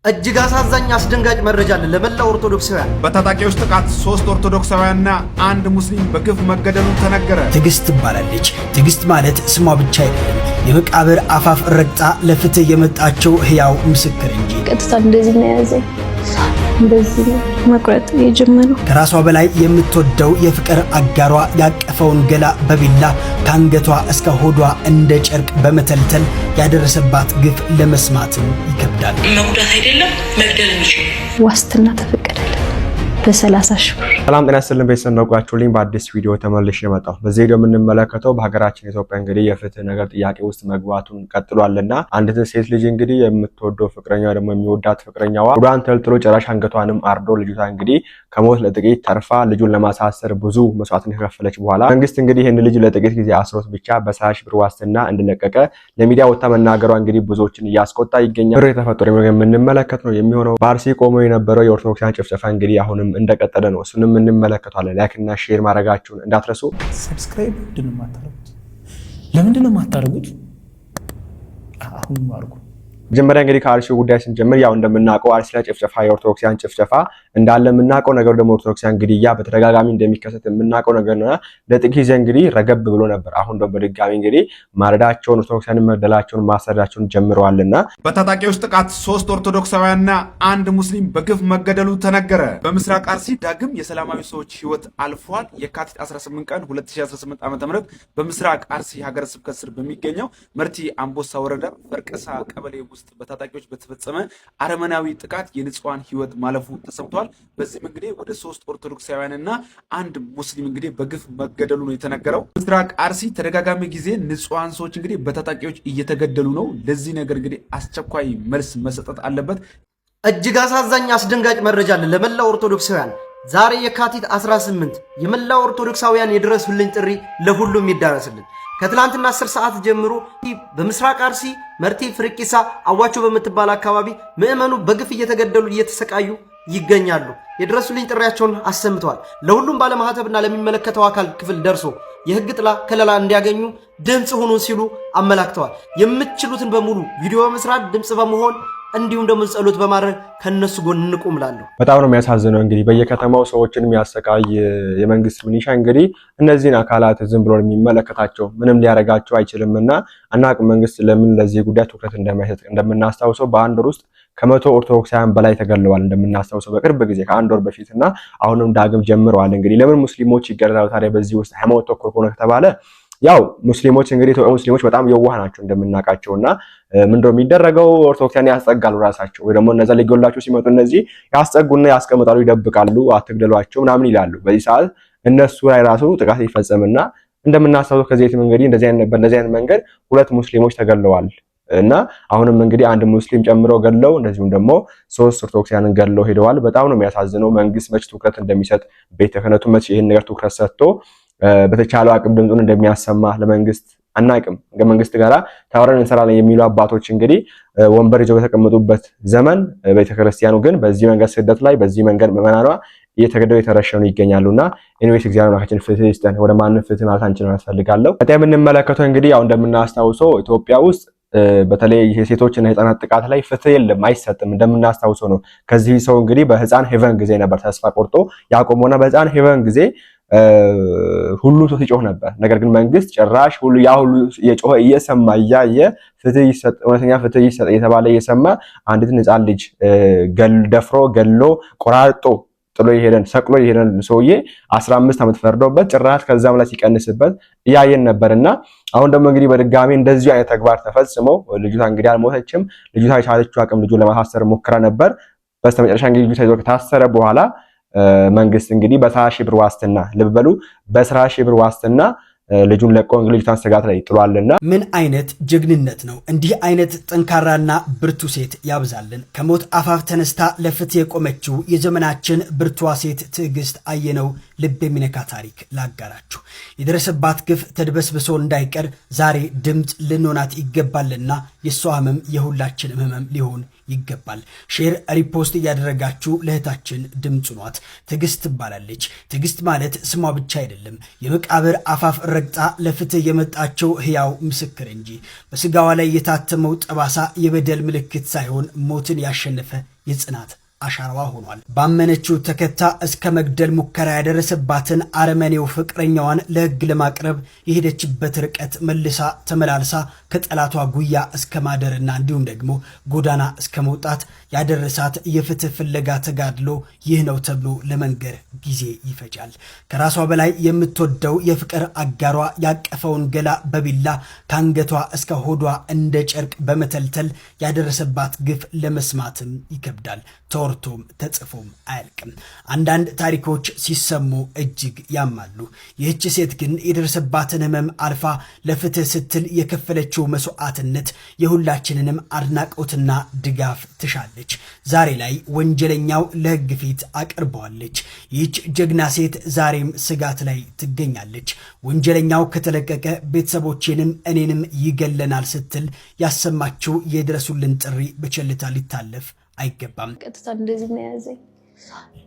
እጅግ አሳዛኝ አስደንጋጭ መረጃ አለ ለመላው ኦርቶዶክሳውያን። በታጣቂዎች ጥቃት 3 ኦርቶዶክሳውያንና 1 ሙስሊም በግፍ መገደሉ ተነገረ። ትግስት ትባላለች። ትግስት ማለት ስሟ ብቻ አይደለም፣ የመቃብር አፋፍ ረግጣ ለፍትህ የመጣቸው ህያው ምስክር እንጂ። ቀጥታ እንደዚህ ነው ያዘኝ። እንደዚህ መቁረጥ የጀመረው ከራሷ በላይ የምትወደው የፍቅር አጋሯ ያቀፈውን ገላ በቢላ ከአንገቷ እስከ ሆዷ እንደ ጨርቅ በመተልተል ያደረሰባት ግፍ ለመስማትም ይከብዳል። መጉዳት አይደለም መግደል እንጂ ዋስትና ተፈቀደልን በ30 ሺህ ብር። ሰላም ጤና ይስጥልን ቤተሰብ ነውቋችሁልኝ በአዲስ ቪዲዮ ተመልሼ መጣሁ። በዚህ ቪዲዮ የምንመለከተው በሀገራችን ኢትዮጵያ እንግዲህ የፍትህ ነገር ጥያቄ ውስጥ መግባቱን ቀጥሏልና አንዲት ሴት ልጅ እንግዲህ የምትወደው ፍቅረኛ ደግሞ የሚወዳት ፍቅረኛዋ ጉዳን ተልጥሎ ጭራሽ አንገቷንም አርዶ ልጅቷ እንግዲህ ከሞት ለጥቂት ተርፋ ልጁን ለማሳሰር ብዙ መስዋዕትን ከከፈለች በኋላ መንግስት እንግዲህ ይህን ልጅ ለጥቂት ጊዜ አስሮት ብቻ በ30 ሺህ ብር ዋስትና እንደለቀቀ ለሚዲያ ወጣ መናገሯ እንግዲህ ብዙዎችን እያስቆጣ ይገኛል። ብር የተፈጠረ የምንመለከት ነው የሚሆነው። በአርሲ ቆሞ የነበረው የኦርቶዶክሳውያን ጭፍጨፋ እንግዲህ አሁንም እንደቀጠለ ነው። እሱንም እንመለከታለን። ላይክ እና ሼር ማድረጋችሁን እንዳትረሱ። ሰብስክራይብ ለምንድን ነው የማታደርጉት? አሁን አድርጉ። መጀመሪያ እንግዲህ ከአርሲው ጉዳይ ስንጀምር ያው እንደምናውቀው አርሲ ላይ ጭፍጨፋ የኦርቶዶክሳውያን ጭፍጨፋ እንዳለ የምናውቀው ነገር ደግሞ ኦርቶዶክሳውያን ግድያ በተደጋጋሚ እንደሚከሰት የምናውቀው ነገር ነው። ለጥቂት ጊዜ እንግዲህ ረገብ ብሎ ነበር። አሁን ደግሞ በድጋሚ እንግዲህ ማረዳቸውን ኦርቶዶክሳውያን መግደላቸውን ማሰራቸውን ጀምረዋልና በታጣቂዎች ጥቃት 3 ኦርቶዶክሳውያንና 1 ሙስሊም በግፍ መገደሉ ተነገረ። በምስራቅ አርሲ ዳግም የሰላማዊ ሰዎች ህይወት አልፏል። የካቲት 18 ቀን 2018 ዓ.ም በምስራቅ አርሲ ሀገረ ስብከት ስር በሚገኘው መርቲ አምቦሳ ወረዳ ፈርቀሳ ቀበሌ ውስጥ በታጣቂዎች በተፈጸመ አረመናዊ ጥቃት የንጹሃን ህይወት ማለፉ ተሰምቷል። በዚህም እንግዲህ ወደ 3 ኦርቶዶክሳውያንና 1 ሙስሊም እንግዲህ በግፍ መገደሉ ነው የተነገረው። ምስራቅ አርሲ ተደጋጋሚ ጊዜ ንጹሃን ሰዎች እንግዲህ በታጣቂዎች እየተገደሉ ነው። ለዚህ ነገር እንግዲህ አስቸኳይ መልስ መሰጠት አለበት። እጅግ አሳዛኝ አስደንጋጭ መረጃ አለ ለመላው ኦርቶዶክሳውያን። ዛሬ የካቲት 18 የመላው ኦርቶዶክሳውያን የድረሱልኝ ጥሪ ለሁሉም ይዳረስልን። ከትላንትና 10 ሰዓት ጀምሮ በምስራቅ አርሲ መርቲ ፍርቂሳ አዋቸው በምትባል አካባቢ ምዕመኑ በግፍ እየተገደሉ እየተሰቃዩ ይገኛሉ። የድረሱልኝ ጥሪያቸውን አሰምተዋል። ለሁሉም ባለማህተብና ለሚመለከተው አካል ክፍል ደርሶ የህግ ጥላ ከለላ እንዲያገኙ ድምጽ ሁኑ ሲሉ አመላክተዋል። የምትችሉትን በሙሉ ቪዲዮ በመስራት ድምጽ በመሆን እንዲሁም ደግሞ ጸሎት በማድረግ ከነሱ ጎን እንቆምላለን። በጣም ነው የሚያሳዝነው። እንግዲህ በየከተማው ሰዎችን የሚያሰቃይ የመንግስት ሚሊሻ እንግዲህ እነዚህን አካላት ዝም ብሎ የሚመለከታቸው ምንም ሊያረጋቸው አይችልምና አናውቅም መንግስት ለምን ለዚህ ጉዳይ ትኩረት እንደማይሰጥ። እንደምናስታውሰው በአንድ ወር ውስጥ ከ100 ኦርቶዶክሳውያን በላይ ተገድለዋል። እንደምናስታውሰው በቅርብ ጊዜ ከአንድ ወር በፊትና አሁንም ዳግም ጀምረዋል። እንግዲህ ለምን ሙስሊሞች ይገደላሉ ታዲያ? በዚህ ውስጥ ሃይማኖት ተኮር ሆነ ከተባለ ያው ሙስሊሞች እንግዲህ ኢትዮጵያ ሙስሊሞች በጣም የዋህ ናቸው እንደምናውቃቸውና ምንድነው የሚደረገው? ኦርቶዶክሳውያን ያስጠጋሉ ራሳቸው ወይ ደግሞ እነዛ ሊገሉላቸው ሲመጡ እነዚህ ያስጠጉና ያስቀምጣሉ፣ ይደብቃሉ፣ አትግደሏቸው ምናምን ይላሉ። በዚህ ሰዓት እነሱ ላይ ራሱ ጥቃት ይፈጸምና እንደምናስታውሰው ከዚህ እንግዲህ እንደዚህ አይነት መንገድ 2 ሙስሊሞች ተገድለዋል እና አሁንም እንግዲህ 1 ሙስሊም ጨምሮ ገድለው እንደዚሁም ደግሞ 3 ኦርቶዶክሳውያንን ገድለው ሄደዋል። በጣም ነው የሚያሳዝነው። መንግስት መች ትኩረት እንደሚሰጥ ቤተ ክህነቱ መች ይሄን ነገር ትኩረት ሰጥቶ በተቻለው አቅም ድምጹን እንደሚያሰማ ለመንግስት አናቅም። ከመንግስት ጋራ ታወረን እንሰራለን የሚሉ አባቶች እንግዲህ ወንበር ይዘው በተቀመጡበት ዘመን ቤተክርስቲያኑ ግን በዚህ መንገድ ስደት ላይ በዚህ መንገድ ምዕመናኗ እየተገደሉ የተረሸኑ ይገኛሉና ኢንዌስ እግዚአብሔር አምላካችን ፍትህ ይስጠን። ወደ ማንም ፍትህ ማለት አንችልም ያስፈልጋለሁ። በጣም የምንመለከተው እንግዲህ ያው እንደምናስታውሰው ኢትዮጵያ ውስጥ በተለይ የሴቶችና የህፃናት ጥቃት ላይ ፍትህ የለም፣ አይሰጥም። እንደምናስታውሰው ነው። ከዚህ ሰው እንግዲህ በህፃን ሄቨን ጊዜ ነበር ተስፋ ቆርጦ ያቆመውና በህፃን ሄቨን ጊዜ ሁሉ ሰው ሲጮህ ነበር። ነገር ግን መንግስት ጭራሽ ሁሉ የጮኸ እየሰማ እያየ ፍትህ ይሰጥ፣ እውነተኛ ፍትህ ይሰጥ እየተባለ እየሰማ አንዲት ህፃን ልጅ ደፍሮ ገሎ ቆራርጦ ጥሎ ይሄደን ሰቅሎ ይሄደን ሰውዬ 15 ዓመት ፈርዶበት ጭራሽ ከዛም ላይ ሲቀንስበት እያየን ነበርና አሁን ደግሞ እንግዲህ በድጋሚ እንደዚህ አይነት ተግባር ተፈጽሞ ልጅቷ እንግዲህ አልሞተችም። ልጅቷ የቻለችው አቅም ልጁን ለማሳሰር ሞክራ ነበር። በስተመጨረሻ እንግዲህ ልጅቷ ይዞ ከታሰረ በኋላ መንግስት እንግዲህ በ30 ሺህ ብር ዋስትና ልበሉ በ30 ሺህ ብር ዋስትና ልጁን ለቆ ልጅቷን ስጋት ላይ ጥሏልና ምን አይነት ጀግንነት ነው! እንዲህ አይነት ጠንካራና ብርቱ ሴት ያብዛልን። ከሞት አፋፍ ተነስታ ለፍትህ የቆመችው የዘመናችን ብርቷ ሴት ትዕግስት አየነው ልብ የሚነካ ታሪክ ላጋራችሁ። የደረሰባት ግፍ ተድበስብሶ እንዳይቀር ዛሬ ድምፅ ልንሆናት ይገባልና የሷ ህመም የሁላችን ህመም ሊሆን ይገባል። ሼር ሪፖስት እያደረጋችሁ ለእህታችን ድምጽ ኗት። ትዕግስት ትባላለች። ትዕግስት ማለት ስሟ ብቻ አይደለም፣ የመቃብር አፋፍ ረግጣ ለፍትህ የመጣቸው ህያው ምስክር እንጂ። በስጋዋ ላይ የታተመው ጠባሳ የበደል ምልክት ሳይሆን ሞትን ያሸነፈ የጽናት አሻራዋ ሆኗል። ባመነችው ተከታ እስከ መግደል ሙከራ ያደረሰባትን አረመኔው ፍቅረኛዋን ለህግ ለማቅረብ የሄደችበት ርቀት መልሳ ተመላልሳ ከጠላቷ ጉያ እስከ ማደርና እንዲሁም ደግሞ ጎዳና እስከ መውጣት ያደረሳት የፍትህ ፍለጋ ተጋድሎ ይህ ነው ተብሎ ለመንገር ጊዜ ይፈጃል። ከራሷ በላይ የምትወደው የፍቅር አጋሯ ያቀፈውን ገላ በቢላ ከአንገቷ እስከ ሆዷ እንደ ጨርቅ በመተልተል ያደረሰባት ግፍ ለመስማትም ይከብዳል። ተወርቶም ተጽፎም አያልቅም። አንዳንድ ታሪኮች ሲሰሙ እጅግ ያማሉ። ይህች ሴት ግን የደረሰባትን ህመም አልፋ ለፍትህ ስትል የከፈለችው መስዋዕትነት የሁላችንንም አድናቆትና ድጋፍ ትሻለች። ዛሬ ላይ ወንጀለኛው ለህግ ፊት አቅርበዋለች። ይህች ጀግና ሴት ዛሬም ስጋት ላይ ትገኛለች። ወንጀለኛው ከተለቀቀ ቤተሰቦቼንም እኔንም ይገለናል ስትል ያሰማችው የድረሱልን ጥሪ በቸልታ ሊታለፍ አይገባም። ቀጥታ እንደዚህ ነው ያዘኝ።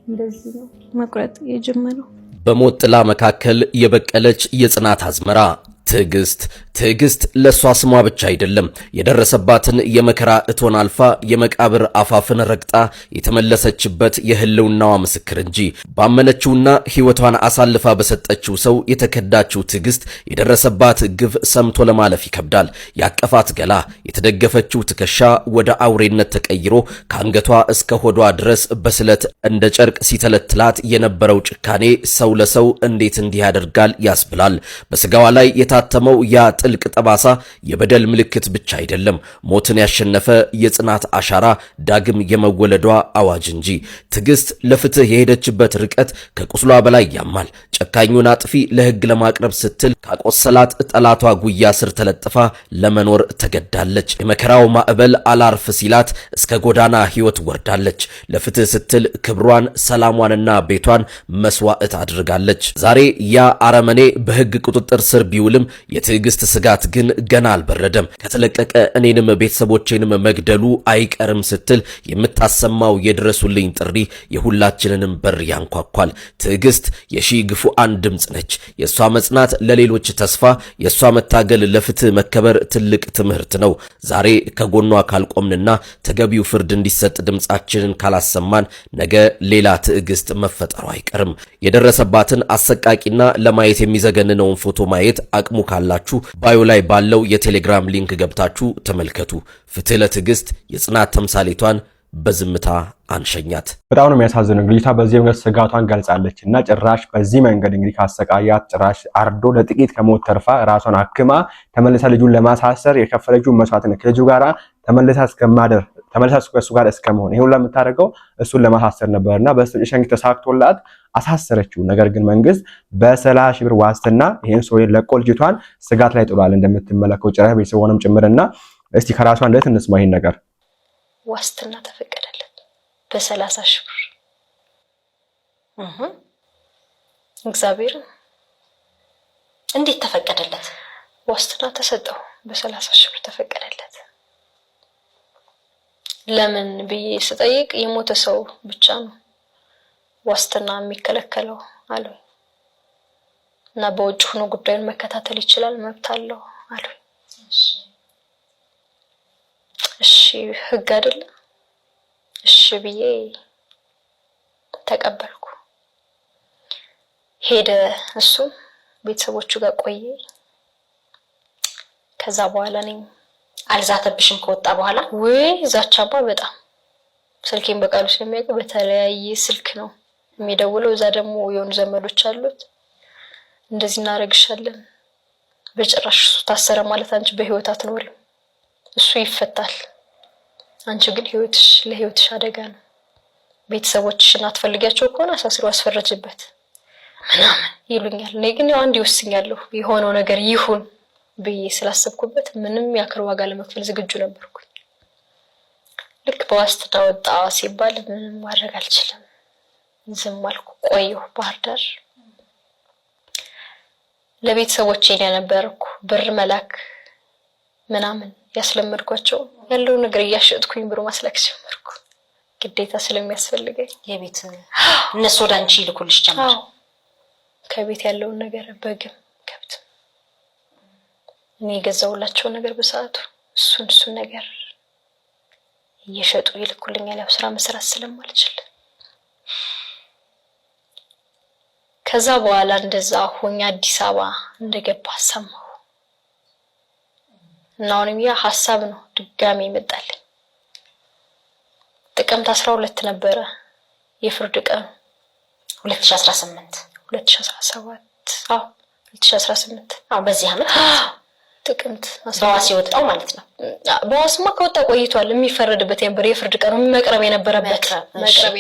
እንደዚህ ነው መቁረጥ የጀመረው። በሞት ጥላ መካከል የበቀለች የጽናት አዝመራ ትዕግስት ለሷ ስሟ ብቻ አይደለም፣ የደረሰባትን የመከራ እቶን አልፋ የመቃብር አፋፍን ረግጣ የተመለሰችበት የህልውናዋ ምስክር እንጂ። ባመነችውና ህይወቷን አሳልፋ በሰጠችው ሰው የተከዳችው ትዕግስት የደረሰባት ግፍ ሰምቶ ለማለፍ ይከብዳል። ያቀፋት ገላ፣ የተደገፈችው ትከሻ ወደ አውሬነት ተቀይሮ ከአንገቷ እስከ ሆዷ ድረስ በስለት እንደ ጨርቅ ሲተለትላት የነበረው ጭካኔ ሰው ለሰው እንዴት እንዲህ ያደርጋል ያስብላል። በስጋዋ ላይ የታተመው ያ ጥልቅ ጠባሳ የበደል ምልክት ብቻ አይደለም፣ ሞትን ያሸነፈ የጽናት አሻራ፣ ዳግም የመወለዷ አዋጅ እንጂ። ትዕግስት ለፍትህ የሄደችበት ርቀት ከቁስሏ በላይ ያማል። ጨካኙን አጥፊ ለህግ ለማቅረብ ስትል ካቆሰላት ጠላቷ ጉያ ስር ተለጥፋ ለመኖር ተገዳለች። የመከራው ማዕበል አላርፍ ሲላት እስከ ጎዳና ህይወት ወርዳለች። ለፍትህ ስትል ክብሯን፣ ሰላሟንና ቤቷን መስዋዕት አድርጋለች። ዛሬ ያ አረመኔ በህግ ቁጥጥር ስር ቢውልም የትዕግስት ስጋት ግን ገና አልበረደም። ከተለቀቀ እኔንም ቤተሰቦቼንም መግደሉ አይቀርም ስትል የምታሰማው የድረሱልኝ ጥሪ የሁላችንንም በር ያንኳኳል። ትዕግስት የሺህ ግፉአን ድምፅ ነች። የሷ መጽናት ለሌሎች ተስፋ፣ የሷ መታገል ለፍትህ መከበር ትልቅ ትምህርት ነው። ዛሬ ከጎኗ ካልቆምንና ተገቢው ፍርድ እንዲሰጥ ድምፃችንን ካላሰማን ነገ ሌላ ትዕግስት መፈጠሩ አይቀርም። የደረሰባትን አሰቃቂና ለማየት የሚዘገንነውን ፎቶ ማየት አቅሙ ካላችሁ ባዮ ላይ ባለው የቴሌግራም ሊንክ ገብታችሁ ተመልከቱ። ፍትህ ለትዕግስት የጽናት ተምሳሌቷን በዝምታ አንሸኛት። በጣም ነው የሚያሳዝነው። ልጅቷ በዚህ መንገድ ስጋቷን ገልጻለች እና ጭራሽ በዚህ መንገድ እንግዲህ ካሰቃያት ጭራሽ አርዶ ለጥቂት ከሞት ተርፋ ራሷን አክማ ተመልሳ ልጁን ለማሳሰር የከፈለችው መስዋዕትነት ከልጁ ጋራ ተመልሳ ከሱ ጋር እስከመሆን ይሄን ሁሉ የምታደርገው እሱን ለማሳሰር ነበርና በስተጨረሻ ተሳክቶላት አሳሰረችው። ነገር ግን መንግስት በ30 ሺህ ብር ዋስትና ይሄን ሰው ለቆ ልጅቷን ስጋት ላይ ጥሏል። እንደምትመለከው ጭራሽ ቤተሰቦንም ጭምርና እስቲ ከራሷ እንዴት እንስማ ይሄን ነገር። ዋስትና ተፈቀደለት በ30 ሺህ ብር። እግዚአብሔር እንዴት ተፈቀደለት? ዋስትና ተሰጠው፣ በ30 ሺህ ብር ተፈቀደለት። ለምን ብዬ ስጠይቅ የሞተ ሰው ብቻ ነው ዋስትና የሚከለከለው አሉ እና በውጭ ሆኖ ጉዳዩን መከታተል ይችላል፣ መብት አለው አሉ። እሺ ህግ አይደለ? እሺ ብዬ ተቀበልኩ። ሄደ፣ እሱ ቤተሰቦቹ ጋር ቆየ። ከዛ በኋላ ነኝ አልዛተብሽም ከወጣ በኋላ ወይ ዛቻባ በጣም ስልኬን በቃሉ ስለሚያውቅ በተለያየ ስልክ ነው የሚደውለው። እዛ ደግሞ የሆኑ ዘመዶች አሉት። እንደዚህ እናረግሻለን፣ በጭራሽ እሱ ታሰረ ማለት አንቺ በህይወት አትኖሪም፣ እሱ ይፈታል፣ አንቺ ግን ለህይወትሽ አደጋ ነው፣ ቤተሰቦችሽን አትፈልጊያቸው ከሆነ አሳስሮ አስፈረጅበት ምናምን ይሉኛል። እኔ ግን ያው አንድ ይወስኛለሁ፣ የሆነው ነገር ይሁን ብዬ ስላሰብኩበት ምንም ያክል ዋጋ ለመክፈል ዝግጁ ነበርኩ። ልክ በዋስትና ወጣ ሲባል ምንም ማድረግ አልችልም፣ ዝም አልኩ። ቆየሁ ባህር ዳር። ለቤተሰቦቼ የነበርኩ ብር መላክ ምናምን ያስለመድኳቸው ያለው ነገር እያሸጥኩኝ ብሮ ማስላክ ጀመርኩ ግዴታ ስለሚያስፈልገኝ የቤት እነሱ ወዳንቺ ይልኩልሽ ጀመር ከቤት ያለው ነገር በግም ከብት እኔ ገዛውላቸው ነገር በሰዓቱ እሱን ነገር እየሸጡ ይልኩልኛል ያው ስራ መስራት ስለማልችል ከዛ በኋላ እንደዛ ሆኛ አዲስ አበባ እንደገባ ሰማሁ ናውንም ያ ሐሳብ ነው ድጋሚ ይመጣል ጥቅምት 12 ነበረ የፍርድ ቀን 2017 2018 በዚህ አመት ጥቅምት በዋስ የወጣው ማለት ነው በዋስማ ከወጣ ቆይቷል የሚፈረድበት ነበር የፍርድ ቀን መቅረብ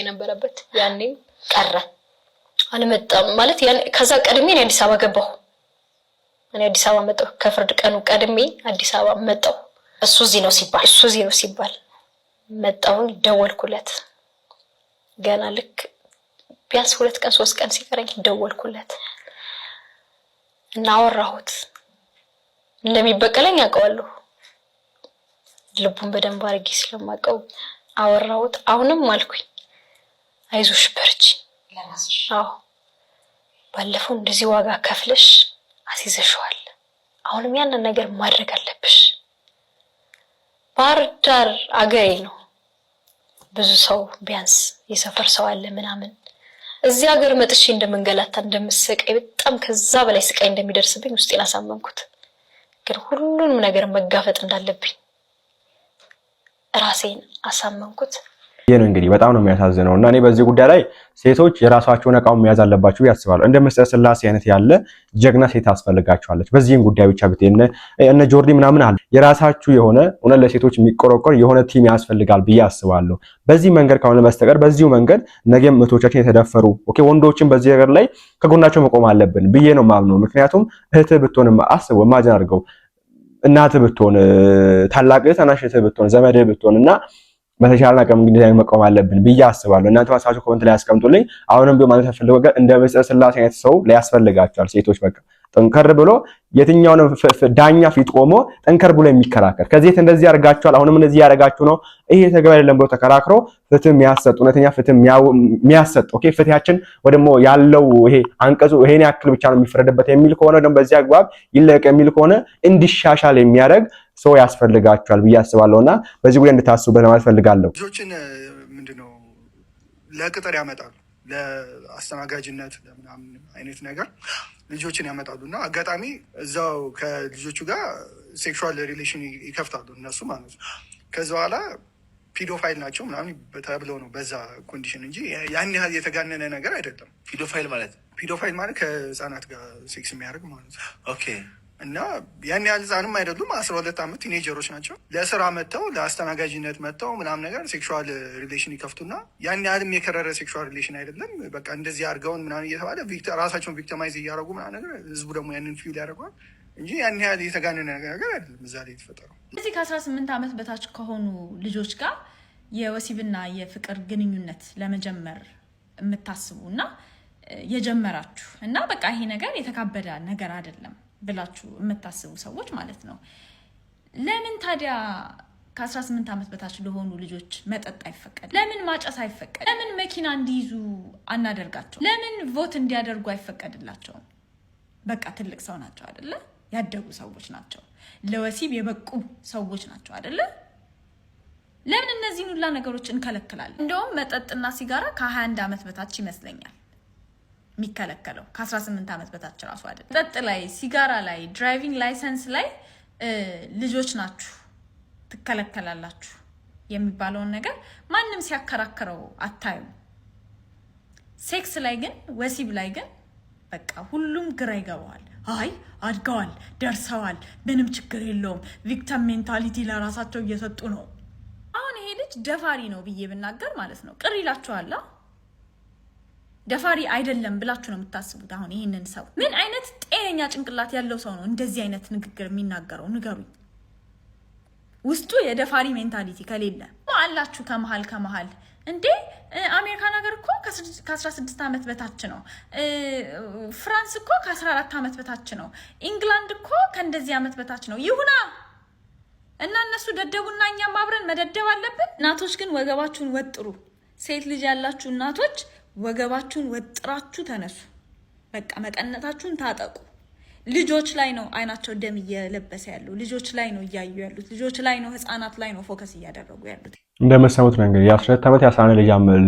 የነበረበት ያኔም ቀረ አልመጣም ማለት ያን ከዛ ቀድሜ ነው አዲስ አበባ ገባሁ እኔ አዲስ አበባ መጣሁ ከፍርድ ቀኑ ቀድሜ አዲስ አበባ መጣሁ እሱ እዚህ ነው ሲባል መጣሁ ደወልኩለት ገና ልክ ቢያንስ 2 ቀን 3 ቀን ሲቀረኝ ደወልኩለት እና አወራሁት እንደሚበቀለኝ አውቀዋለሁ ልቡን በደንብ አድርጌ ስለማውቀው አወራሁት አሁንም አልኩኝ አይዞሽ በርቺ ለራስሽ ባለፈው እንደዚህ ዋጋ ከፍለሽ አሲዘሽዋል አሁንም ያን ነገር ማድረግ አለብሽ ባህር ዳር አገሬ ነው ብዙ ሰው ቢያንስ የሰፈር ሰው አለ ምናምን እዚህ ሀገር መጥቼ እንደምንገላታ እንደምሰቀይ በጣም ከዛ በላይ ስቃይ እንደሚደርስብኝ ውስጤን አሳመንኩት ግን ሁሉንም ነገር መጋፈጥ እንዳለብኝ ራሴን አሳመንኩት ይሄ ነው እንግዲህ በጣም ነው የሚያሳዝነው እና እኔ በዚህ ጉዳይ ላይ ሴቶች የራሳቸውን አቋም መያዝ አለባቸው ያስባሉ እንደ መስጠት ስላሴ አይነት ያለ ጀግና ሴት አስፈልጋቸዋለች በዚህም ጉዳይ ብቻ ብትነ እነ ጆርዲ ምናምን አለ የራሳችሁ የሆነ እውነት ለሴቶች የሚቆረቆር የሆነ ቲም ያስፈልጋል ብዬ አስባለሁ በዚህ መንገድ ካሁን በስተቀር በዚሁ መንገድ ነገም እህቶቻችን የተደፈሩ ወንዶችን በዚህ ነገር ላይ ከጎናቸው መቆም አለብን ብዬ ነው ማምነው ምክንያቱም እህት ብትሆን አስበው ማጅን አድርገው እናት ብትሆን ታላቅ ታናሽ ብትሆን ዘመድ ብትሆንና በተቻለ አቅም እንግዲህ መቆም አለብን ብዬ አስባለሁ እናንተ ማሳችሁ ኮሜንት ላይ አስቀምጡልኝ አሁንም ቢሆን ማለት ፈልገው ነገር እንደ መስጠት ስላሴ አይነት ሰው ሊያስፈልጋቸዋል ሴቶች በቃ ጠንከር ብሎ የትኛውንም ዳኛ ፊት ቆሞ ጠንከር ብሎ የሚከራከር ከዚህ እንደዚህ ያርጋቸዋል አሁንም እንደዚህ ያረጋችሁ ነው ይሄ ተገባ አይደለም ብሎ ተከራክሮ ፍትህ የሚያሰጥ እውነተኛ ፍትህ የሚያሰጥ ፍትሃችን ወደሞ ያለው ይሄ አንቀጹ ይሄን ያክል ብቻ ነው የሚፈረድበት የሚል ከሆነ ደግሞ በዚህ አግባብ ይለቀ የሚል ከሆነ እንዲሻሻል የሚያደርግ ሰው ያስፈልጋቸዋል ብዬ አስባለሁና በዚህ ጉዳይ እንድታስቡበት ለማለት ፈልጋለሁ ልጆችን ምንድነው ለቅጥር ያመጣሉ ለአስተናጋጅነት ለምናምን አይነት ነገር ልጆችን ያመጣሉና አጋጣሚ እዛው ከልጆቹ ጋር ሴክሹዋል ሪሌሽን ይከፍታሉ እነሱ ማለት ነው ከዛ በኋላ ፒዶፋይል ናቸው ምናምን ተብለው ነው በዛ ኮንዲሽን እንጂ ያን ያህል የተጋነነ ነገር አይደለም ፒዶፋይል ማለት ከህፃናት ጋር ሴክስ የሚያደርግ ማለት ነው ኦኬ እና ያን ያህል ህፃንም አይደሉም 12 ዓመት ቲኔጀሮች ናቸው ለስራ መጥተው ለአስተናጋጅነት መጥተው ምናምን ነገር ሴክሹዋል ሪሌሽን ይከፍቱና ያን ያህልም የከረረ ሴክሹዋል ሪሌሽን አይደለም በቃ እንደዚህ አድርገውን ምናምን እየተባለ ራሳቸውን ቪክቲማይዝ እያደረጉ ምናምን ነገር ህዝቡ ደግሞ ያንን ፊል ያደርገዋል እንጂ ያን ያህል የተጋነነ ነገር አይደለም እዛ ላይ የተፈጠረው እዚህ ከ18 ዓመት በታች ከሆኑ ልጆች ጋር የወሲብና የፍቅር ግንኙነት ለመጀመር የምታስቡና የጀመራችሁ እና በቃ ይሄ ነገር የተካበደ ነገር አይደለም ብላችሁ የምታስቡ ሰዎች ማለት ነው ለምን ታዲያ ከ18 ዓመት በታች ለሆኑ ልጆች መጠጥ አይፈቀድ ለምን ማጨስ አይፈቀድ ለምን መኪና እንዲይዙ አናደርጋቸው ለምን ቮት እንዲያደርጉ አይፈቀድላቸው በቃ ትልቅ ሰው ናቸው አይደለ ያደጉ ሰዎች ናቸው ለወሲብ የበቁ ሰዎች ናቸው አይደለ ለምን እነዚህን ሁላ ነገሮች እንከለክላለን እንደውም መጠጥና ሲጋራ ከ21 ዓመት በታች ይመስለኛል የሚከለከለው ከ18 ዓመት በታች ራሱ አይደል መጠጥ ላይ ሲጋራ ላይ ድራይቪንግ ላይሰንስ ላይ ልጆች ናችሁ ትከለከላላችሁ የሚባለውን ነገር ማንም ሲያከራክረው አታዩ ሴክስ ላይ ግን ወሲብ ላይ ግን በቃ ሁሉም ግራ ይገባዋል አይ አድገዋል ደርሰዋል ምንም ችግር የለውም ቪክቲም ሜንታሊቲ ለራሳቸው እየሰጡ ነው አሁን ይሄ ልጅ ደፋሪ ነው ብዬ ብናገር ማለት ነው ቅር ይላችኋል ደፋሪ አይደለም ብላችሁ ነው የምታስቡት አሁን ይሄንን ሰው ምን አይነት ጤነኛ ጭንቅላት ያለው ሰው ነው እንደዚህ አይነት ንግግር የሚናገረው ንገሩኝ ውስጡ የደፋሪ ሜንታሊቲ ከሌለ አላችሁ ከመሃል እንዴ አሜሪካን ሀገር እኮ ከ16 ዓመት በታች ነው ፍራንስ እኮ ከ14 ዓመት በታች ነው ኢንግላንድ እኮ ከእንደዚህ ዓመት በታች ነው ይሁና እና እነሱ ደደቡና እኛም አብረን መደደብ አለብን። እናቶች ግን ወገባችሁን ወጥሩ። ሴት ልጅ ያላችሁ እናቶች ወገባችሁን ወጥራችሁ ተነሱ። በቃ መቀነታችሁን ታጠቁ። ልጆች ላይ ነው አይናቸው ደም እየለበሰ ያለው። ልጆች ላይ ነው እያዩ ያሉት። ልጆች ላይ ነው ህፃናት ላይ ነው ፎከስ እያደረጉ ያሉት። እንደመሰሙት ነው እንግዲህ የ12 ዓመት የ11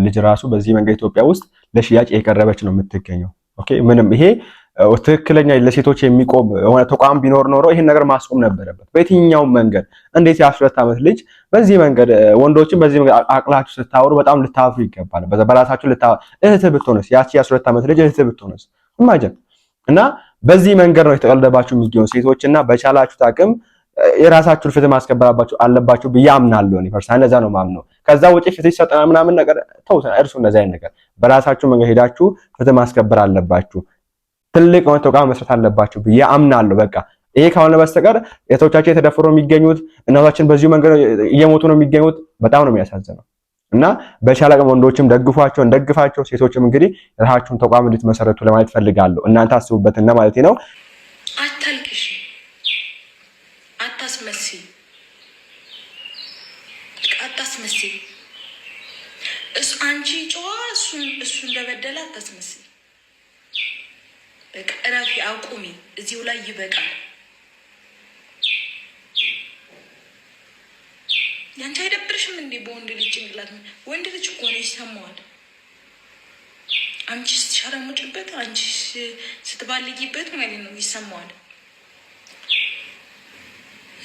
ልጅ ራሱ በዚህ መንገድ ኢትዮጵያ ውስጥ ለሽያጭ የቀረበች ነው የምትገኘው። ኦኬ ምንም ይሄ ትክክለኛ ለሴቶች የሚቆም የሆነ ተቋም ቢኖር ኖሮ ይሄን ነገር ማስቆም ነበረበት። በየትኛው መንገድ እንዴት የ12 ዓመት ልጅ በዚህ መንገድ ወንዶችን በዚህ መንገድ አቅላችሁ ስታወሩ በጣም ልታፍሩ ይገባል። በራሳችሁ እህት ብትሆንስ ያቺ የ12 ዓመት ልጅ እህት ብትሆንስ ኢማጂን። እና በዚህ መንገድ ነው የተቀለደባችሁ የሚገኙ ሴቶችና በቻላችሁት አቅም የራሳችሁን ፍትህ ማስከበር አለባችሁ ብዬ አምናለሁ። እኔ ፐርሰናሊ እንደዛ ነው ማምነው። ከዛ ውጪ ፍትህ ይሰጠና ምናምን ነገር ተውት፣ እርሱ እንደዛ አይነት ነገር በራሳችሁ መንገድ ሄዳችሁ ፍትህ ማስከበር አለባችሁ። ትልቅ የሆነ ተቋም መስራት አለባችሁ ብዬ አምናለሁ። በቃ ይሄ ካልሆነ በስተቀር እህቶቻችን የተደፈሩ የሚገኙት እናቶቻችን በዚሁ መንገድ እየሞቱ ነው የሚገኙት። በጣም ነው የሚያሳዝነው። እና በቻላቀም ወንዶችም ደግፋቸው፣ ሴቶችም እንግዲህ የራሳችሁን ተቋም እንድትመሰረቱ ለማለት ፈልጋለሁ። እናንተ አስቡበትና ማለት ነው። አታልቅሽ፣ አታስመስይ። አንቺ ጨዋ እሱ እንደበደለ አታስመስይ። በቃ እረፊ፣ አቁሚ። እዚሁ ላይ ይበቃል። ያንቺ አይደብርሽም እንዴ? በወንድ ልጅ ጭንቅላት ወንድ ልጅ እኮ ነው ይሰማዋል። አንቺ ስትሸረሙጭበት፣ አንቺ ስትባልጊበት ማለት ነው ይሰማዋል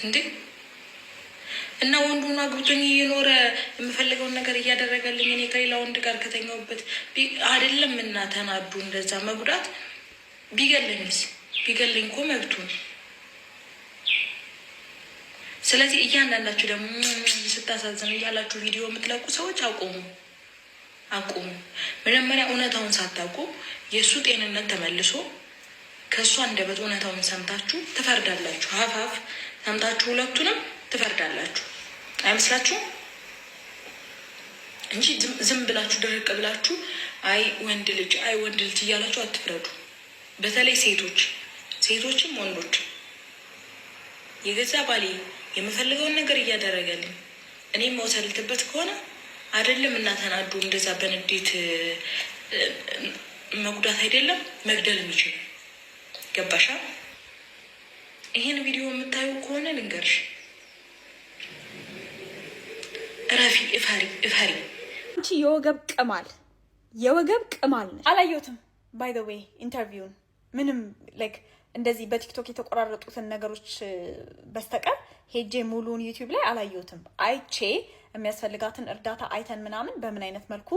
እንዴ? እና ወንዱና አግብቶኝ እየኖረ የምፈልገውን ነገር እያደረገልኝ እኔ ከሌላ ወንድ ጋር ከተኛውበት አይደለም እና ተናዱ እንደዛ መጉዳት ቢገለኝ እኮ መብቱ ነው። ስለዚህ እያንዳንዳችሁ ደግሞ ስታሳዝን እያላችሁ ቪዲዮ የምትለቁ ሰዎች አቁሙ። መጀመሪያ እውነታውን ሳታውቁ የእሱ ጤንነት ተመልሶ ከእሱ አንደበት እውነታውን ሰምታችሁ ትፈርዳላችሁ። ሀፋፍ ሰምታችሁ ሁለቱንም ትፈርዳላችሁ። አይመስላችሁም? እንጂ ዝም ብላችሁ ደረቅ ብላችሁ አይ ወንድ ልጅ እያላችሁ አትፍረዱ። በተለይ ሴቶችም ወንዶች የገዛ ባሌ የምፈልገውን ነገር እያደረገልኝ እኔም መውሰልትበት ከሆነ አይደለም እና ተናዱ እንደዛ በንዴት መጉዳት አይደለም መግደል የሚችል ገባሻ? ይሄን ቪዲዮ የምታዩ ከሆነ ልንገርሽ፣ እረፊ፣ እፈሪ። አንቺ የወገብ ቅማል ነሽ። አላየሁትም ባይ ዘ ዌይ ኢንተርቪውን ምንም ላይክ እንደዚህ በቲክቶክ የተቆራረጡትን ነገሮች በስተቀር ሄጄ ሙሉውን ዩቲዩብ ላይ አላየሁትም። አይቼ የሚያስፈልጋትን እርዳታ አይተን ምናምን በምን አይነት መልኩ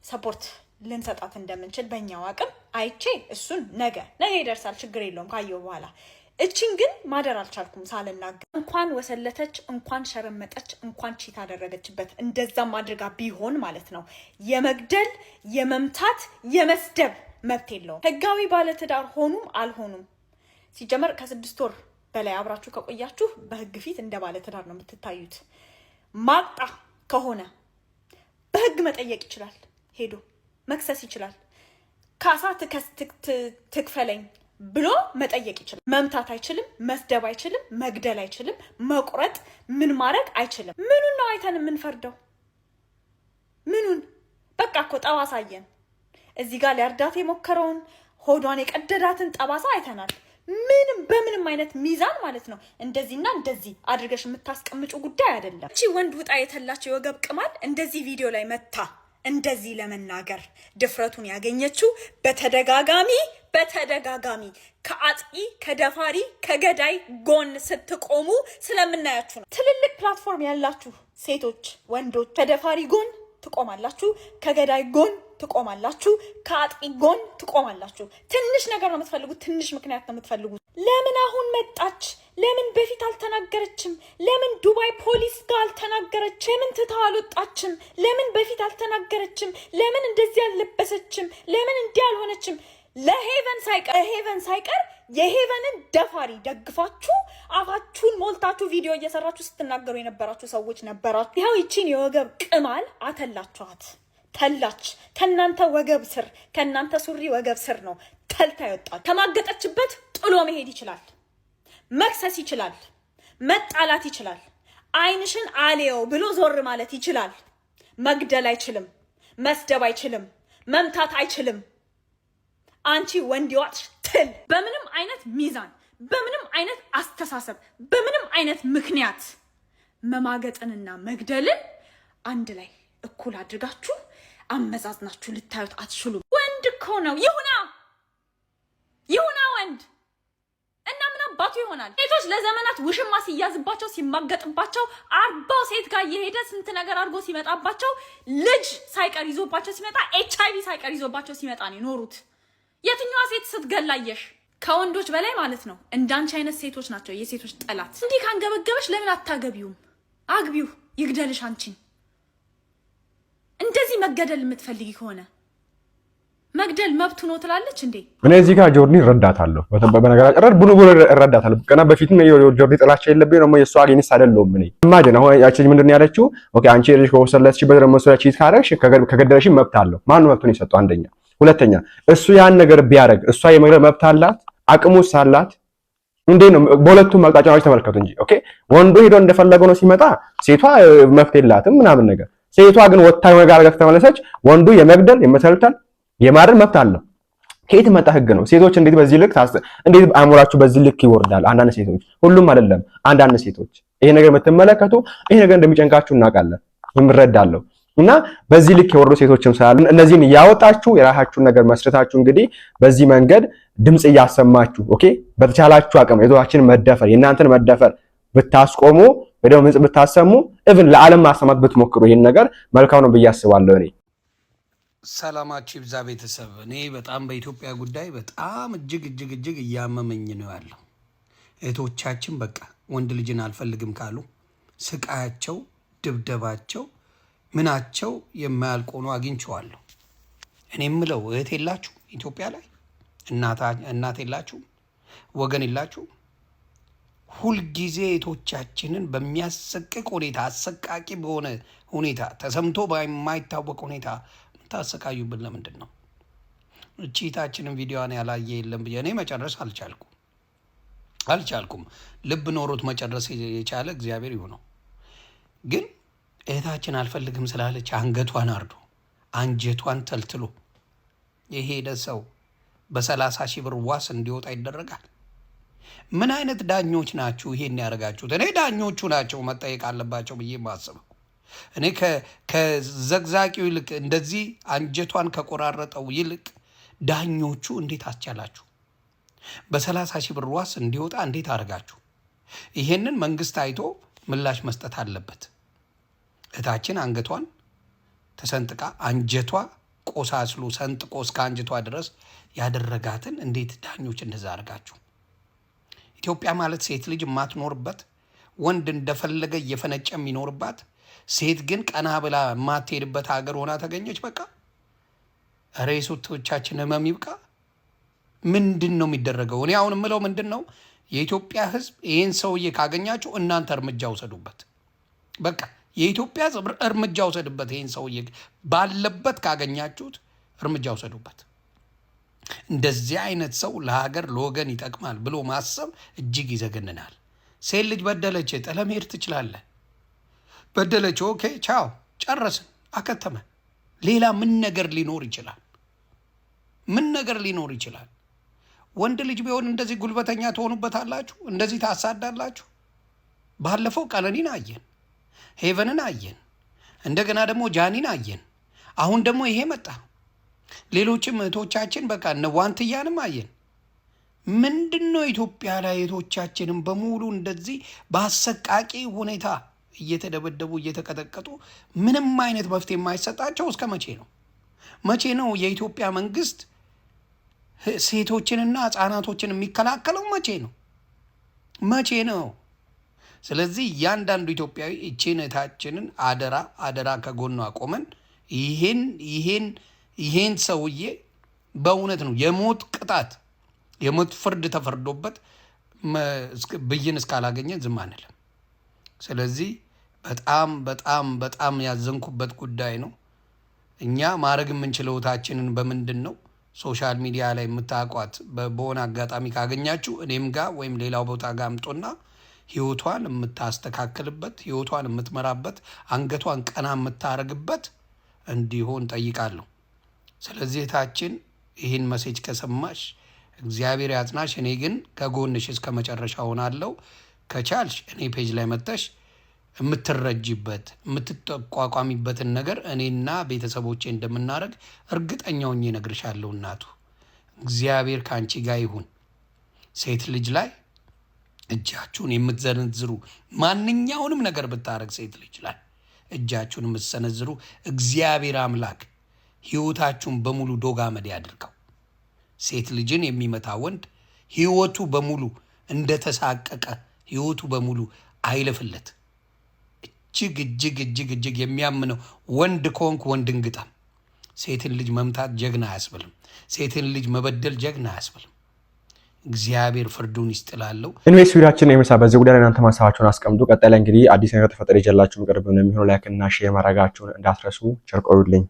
ሰፖርት ልንሰጣት እንደምንችል በእኛው አቅም አይቼ እሱን ነገ ይደርሳል፣ ችግር የለውም ካየው በኋላ። እቺን ግን ማደር አልቻልኩም ሳልናገር። እንኳን ወሰለተች፣ እንኳን ሸረመጠች፣ እንኳን ቺት አደረገችበት እንደዛም አድርጋ ቢሆን ማለት ነው የመግደል የመምታት የመስደብ መብት የለውም። ህጋዊ ባለትዳር ሆኑም አልሆኑም ሲጀመር ከ6 ወር በላይ አብራችሁ ከቆያችሁ በህግ ፊት እንደ ባለትዳር ነው የምትታዩት። ማጣ ከሆነ በህግ መጠየቅ ይችላል፣ ሄዶ መክሰስ ይችላል። ካሳ ትክፈለኝ ብሎ መጠየቅ ይችላል። መምታት አይችልም፣ መስደብ አይችልም፣ መግደል አይችልም፣ መቁረጥ ምን ማድረግ አይችልም። ምኑን ነው አይተን የምንፈርደው? ምኑን? በቃ እኮ ጠባሳ አየን። እዚህ ጋር ሊያርዳት የሞከረውን ሆዷን የቀደዳትን ጠባሳ አይተናል። በምንም አይነት ሚዛን ማለት ነው እንደዚህና እንደዚህ አድርገሽ የምታስቀምጩ ጉዳይ አይደለም። እቺ ወንድ ውጣ የተላቸው የወገብ ቅማል እንደዚህ ቪዲዮ ላይ መታ እንደዚህ ለመናገር ድፍረቱን ያገኘችው በተደጋጋሚ ከአጥቂ ከደፋሪ ከገዳይ ጎን ስትቆሙ ስለምናያችሁ ነው። ትልልቅ ፕላትፎርም ያላችሁ ሴቶች፣ ወንዶች ከደፋሪ ጎን ትቆማላችሁ፣ ከገዳይ ጎን ትቆማላችሁ፣ ከአጥቂ ጎን ትቆማላችሁ። ትንሽ ነገር ነው የምትፈልጉት፣ ትንሽ ምክንያት ነው የምትፈልጉት። ለምን አሁን መጣች? ለምን በፊት አልተናገረችም? ለምን ዱባይ ፖሊስ ጋር አልተናገረችም? ለምን ትታ አልወጣችም? ለምን በፊት አልተናገረችም? ለምን እንደዚህ አልለበሰችም? ለምን እንዲህ አልሆነችም? ለሄቨን ሳይቀር የሄቨንን ደፋሪ ደግፋችሁ አፋችሁን ሞልታችሁ ቪዲዮ እየሰራችሁ ስትናገሩ የነበራችሁ ሰዎች ነበራችሁ። ይኸው ይቺን የወገብ ቅማል አተላችኋት። ተላች ከናንተ ወገብ ስር ከናንተ ሱሪ ወገብ ስር ነው ተልታ ይወጣል። ከማገጠችበት ጥሎ መሄድ ይችላል፣ መክሰስ ይችላል፣ መጣላት ይችላል። አይንሽን አልየው ብሎ ዞር ማለት ይችላል። መግደል አይችልም፣ መስደብ አይችልም፣ መምታት አይችልም። አንቺ ወንድ ይዋጥሽ ትል በምንም አይነት ሚዛን፣ በምንም አይነት አስተሳሰብ፣ በምንም አይነት ምክንያት መማገጥንና መግደልን አንድ ላይ እኩል አድርጋችሁ አመዛዝናችሁ ልታዩት አትችሉም። ወንድ እኮ ነው። ይሁና ወንድ እና ምን አባቱ ይሆናል? ሴቶች ለዘመናት ውሽማ ሲያዝባቸው ሲማገጥባቸው 40 ሴት ጋር እየሄደ ስንት ነገር አድርጎ ሲመጣባቸው ልጅ ሳይቀር ይዞባቸው ሲመጣ HIV ሳይቀር ይዞባቸው ሲመጣ ነው የኖሩት። የትኛዋ ሴት ስትገላየሽ? ከወንዶች በላይ ማለት ነው። እንዳንቺ አይነት ሴቶች ናቸው የሴቶች ጠላት። እንዲህ ካንገበገበሽ ለምን አታገቢውም? አግቢው፣ ይግደልሽ አንቺን። እንደዚህ መገደል የምትፈልጊ ከሆነ መግደል መብቱ ነው ትላለች እንዴ? እኔ እዚህ ጋር ጆርኒ እረዳታለሁ። በነገራችን ረድ ብሎ እረዳታለሁ። ገና በፊትም ጆርኒ ጥላቻ የለብኝ ነው የሷ አጌንስት አይደለሁም። እኔ ኢማጂን አሁን ያቺ ምንድን ያለችው? ኦኬ አንቺ ልጅ ከወሰለችበት ደግሞ እሱ ቺት ካረግሽ ከገደለሽ መብት አለው። ማን ነው መብቱን የሰጠው? አንደኛ። ሁለተኛ እሱ ያን ነገር ቢያደርግ እሷ የመግደል መብት አላት? አቅሙስ አላት? እንዴ ነው? በሁለቱም አቅጣጫዎች ተመልከቱ እንጂ ኦኬ ወንዱ ሄዶ እንደፈለገው ነው ሲመጣ፣ ሴቷ መብት የላትም ምናምን ነገር። ሴቷ ግን ወጣ ነገር ከተመለሰች ወንዱ የመግደል የመተልተል የማረን መብት አለው። ከየት መጣ ህግ ነው? ሴቶች እንዴት በዚህ ልክ እንዴት አእምሯችሁ በዚህ ልክ ይወርዳል? አንዳንድ ሴቶች፣ ሁሉም አይደለም፣ አንዳንድ ሴቶች ይሄ ነገር የምትመለከቱ ይሄ ነገር እንደሚጨንቃችሁ እናውቃለን፣ የምንረዳለው እና በዚህ ልክ የወረዱ ሴቶችም ስላሉ እነዚህን እያወጣችሁ የራሳችሁን ነገር መስርታችሁ እንግዲህ በዚህ መንገድ ድምጽ እያሰማችሁ ኦኬ በተቻላችሁ አቅም የቶቻችን መደፈር የእናንተን መደፈር ብታስቆሙ ወዲያው ድምጽ ብታሰሙ ኢቭን ለዓለም ማሰማት ብትሞክሩ ይሄን ነገር መልካም ነው ብዬ አስባለሁ። እኔ ሰላማችሁ ይብዛ ቤተሰብ። እኔ በጣም በኢትዮጵያ ጉዳይ በጣም እጅግ እያመመኝ ነው ያለው። እህቶቻችን በቃ ወንድ ልጅን አልፈልግም ካሉ ስቃያቸው፣ ድብደባቸው፣ ምናቸው የማያልቅ ሆኖ አግኝቼዋለሁ። እኔ የምለው እህት የላችሁ ኢትዮጵያ ላይ? እናት የላችሁ? ወገን የላችሁ? ሁልጊዜ እህቶቻችንን በሚያሰቅቅ ሁኔታ፣ አሰቃቂ በሆነ ሁኔታ፣ ተሰምቶ በማይታወቅ ሁኔታ ታሰቃዩብን ለምንድን ነው? እቺታችንን ቪዲዮዋን ያላየ የለም ብዬ እኔ መጨረስ አልቻልኩም። ልብ ኖሮት መጨረስ የቻለ እግዚአብሔር ይሁነው። ግን እህታችን አልፈልግም ስላለች አንገቷን አርዶ አንጀቷን ተልትሎ የሄደ ሰው በ30 ሺህ ብር ዋስ እንዲወጣ ይደረጋል። ምን አይነት ዳኞች ናችሁ ይሄን ያደርጋችሁት? እኔ ዳኞቹ ናቸው መጠየቅ አለባቸው ብዬ ማስበው። እኔ ከዘግዛቂው ይልቅ እንደዚህ አንጀቷን ከቆራረጠው ይልቅ ዳኞቹ እንዴት አስቻላችሁ? በ30 ሺህ ብር ዋስ እንዲወጣ እንዴት አደርጋችሁ? ይሄንን መንግስት አይቶ ምላሽ መስጠት አለበት። እህታችን አንገቷን ተሰንጥቃ አንጀቷ ቆሳስሎ ሰንጥቆ እስከ አንጀቷ ድረስ ያደረጋትን እንዴት ዳኞች እንደዛ አደርጋችሁ? ኢትዮጵያ ማለት ሴት ልጅ የማትኖርበት ወንድ እንደፈለገ እየፈነጨ የሚኖርባት ሴት ግን ቀና ብላ የማትሄድበት ሀገር ሆና ተገኘች። በቃ ኧረ የሴቶቻችን ህመም ይብቃ። ምንድን ነው የሚደረገው? እኔ አሁን የምለው ምንድን ነው፣ የኢትዮጵያ ህዝብ ይህን ሰውዬ ካገኛችሁ እናንተ እርምጃ ውሰዱበት። በቃ የኢትዮጵያ ህዝብ እርምጃ ውሰድበት። ይህን ሰውዬ ባለበት ካገኛችሁት እርምጃ ውሰዱበት። እንደዚህ አይነት ሰው ለሀገር ለወገን ይጠቅማል ብሎ ማሰብ እጅግ ይዘገንናል። ሴት ልጅ በደለች፣ ጥለህ መሄድ ትችላለህ። በደለች፣ ኦኬ ቻው፣ ጨረስን፣ አከተመ። ሌላ ምን ነገር ሊኖር ይችላል? ምን ነገር ሊኖር ይችላል? ወንድ ልጅ ቢሆን እንደዚህ ጉልበተኛ ትሆኑበታላችሁ? እንደዚህ ታሳዳላችሁ? ባለፈው ቀነኒን አየን፣ ሄቨንን አየን፣ እንደገና ደግሞ ጃኒን አየን። አሁን ደግሞ ይሄ መጣ። ሌሎችም እህቶቻችን በቃ እነ ዋንትያንም አየን። ምንድነው ኢትዮጵያ ላይ እህቶቻችንም በሙሉ እንደዚህ በአሰቃቂ ሁኔታ እየተደበደቡ እየተቀጠቀጡ ምንም አይነት መፍትሄ የማይሰጣቸው እስከ መቼ ነው? መቼ ነው የኢትዮጵያ መንግስት ሴቶችንና ህፃናቶችን የሚከላከለው? መቼ ነው? ስለዚህ እያንዳንዱ ኢትዮጵያዊ እቺን እህታችንን አደራ ከጎኗ ቆመን ይሄን ሰውዬ በእውነት ነው የሞት ቅጣት የሞት ፍርድ ተፈርዶበት ብይን እስካላገኘን ዝም አንልም። ስለዚህ በጣም ያዘንኩበት ጉዳይ ነው። እኛ ማድረግ የምንችለው እህታችንን በምንድን ነው? ሶሻል ሚዲያ ላይ የምታውቋት በሆነ አጋጣሚ ካገኛችሁ እኔም ጋር ወይም ሌላው ቦታ ጋር አምጦና ህይወቷን የምታስተካክልበት ህይወቷን የምትመራበት አንገቷን ቀና የምታረግበት እንዲሆን ጠይቃለሁ። ስለዚህ እህታችን ይህን መሴጅ ከሰማሽ እግዚአብሔር ያጽናሽ። እኔ ግን ከጎንሽ እስከ መጨረሻ ሆናለሁ። ከቻልሽ እኔ ፔጅ ላይ መጥተሽ የምትረጂበት የምትቋቋሚበትን ነገር እኔና ቤተሰቦቼ እንደምናደርግ እርግጠኛ ሆኜ እነግርሻለሁ። እናቱ እግዚአብሔር ካንቺ ጋር ይሁን። ሴት ልጅ ላይ እጃችሁን የምትዘነዝሩ ማንኛውንም ነገር ብታረግ ሴት ልጅ ላይ እጃችሁን የምትሰነዝሩ እግዚአብሔር አምላክ ህይወታችሁን በሙሉ ዶግ አመድ ያድርገው። ሴት ልጅን የሚመታ ወንድ ህይወቱ በሙሉ እንደተሳቀቀ ህይወቱ በሙሉ አይለፍለት። እጅግ እጅግ እጅግ እጅግ የሚያምነው ወንድ ኮንክ ወንድን ግጠም። ሴትን ልጅ መምታት ጀግና አያስብልም። ሴትን ልጅ መበደል ጀግና አያስብልም። እግዚአብሔር ፍርዱን ይስጥላለው። ኢንቨስት ቪዲዮአችን የምሳ በዚህ ጉዳይ እናንተ ማሳባችሁን አስቀምጡ። ቀጣይ ላይ እንግዲህ አዲስ ነገር ተፈጠረ ይጀላችሁ ምቀርብ ነው የሚሆነው። ላይክ እና ሼር ማድረጋችሁን እንዳትረሱ። ቸር ቆዩልኝ።